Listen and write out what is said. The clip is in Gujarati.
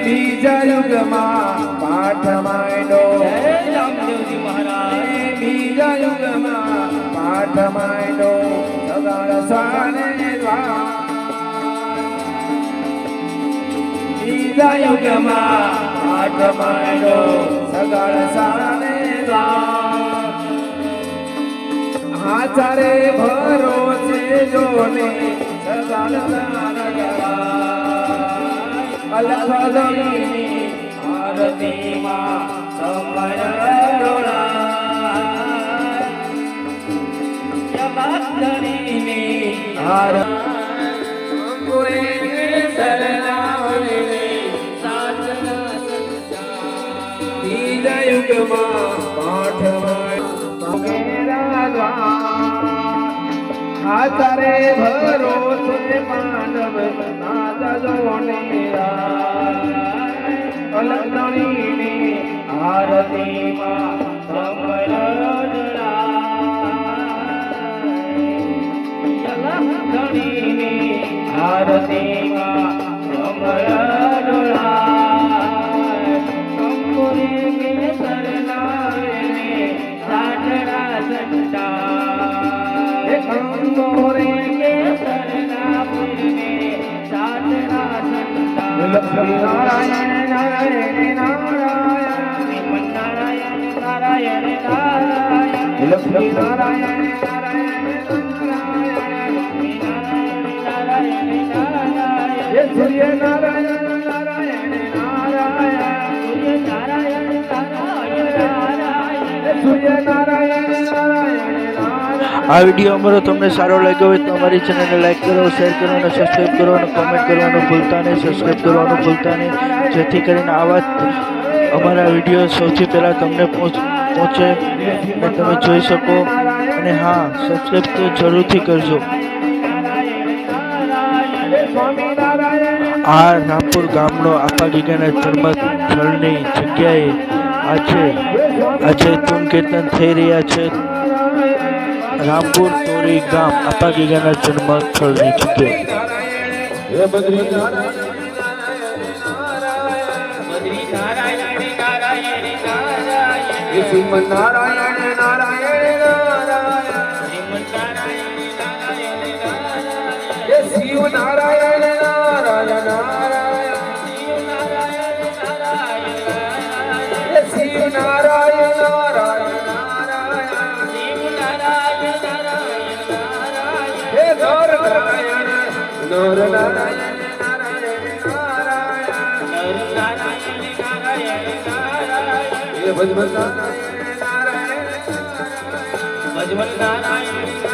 બીજા યુગમાં પાઠ માંડો રામદેવજી મહારાજ બીજા યુગમાં પાઠ માંડો સગાળ સાને બીજા યુગમાં પાઠ માંડો સગાળ સાને આચારે ભરોસે જોને સગાળ સાને અલખદની આરતીમાં સમય ડોળાય ભક્તની આરતી શરણાવલી સાધના બીજા યુગમાં પાઠ આચારે ભરોસે માનવ અલગણીની આરતીમાં સમય અલગણીની આરતીમાં સમય કંકુરે કેસર લાવીને સાઠડા સંતા કંકુરે કેસર લાવીને સાઠડા સંતા લક્ષ્મી નારાયણ નારાયણ નારાયણ શ્રીમન નારાયણ નારાયણ નારાયણ લક્ષ્મી નારાયણ નારાયણ નારાયણ લક્ષ્મી નારાયણ નારાયણ હે સૂર્ય નારાયણ નારાયણ નારાયણ સૂર્ય નારાયણ નારાયણ નારાયણ સૂર્ય નારાયણ નારાયણ આ વિડીયો અમારો તમને સારો લાગ્યો હોય તો અમારી ચેનલને લાઈક કરો, શેર કરો અને સબસ્ક્રાઈબ કરો અને કોમેન્ટ કરવાનું ભૂલતા નહીં, સબસ્ક્રાઈબ કરવાનું ભૂલતા નહીં, જેથી કરીને આવા અમારા વિડીયો સૌથી પહેલાં તમને પહોંચે અને તમે જોઈ શકો. અને હા, સબસ્ક્રાઈબ તો જરૂરથી કરજો. આ રામપુર ગામનો આપા ગીગાના જન્મ સ્થળની જગ્યાએ આજે ધૂન કીર્તન થઈ રહ્યા છે. રામપુર તોરી ગામ આપા ગીગાના જન્મ સ્થળની જગ્યાએ શ્રીમન નારાયણ નારાયણ નારાયણ શિવ નારાયણ નારાયણ નારાયણ શિવ નારાયણ નારાયણ નર નારાયણ નારાયણ ભજમન નારાયણ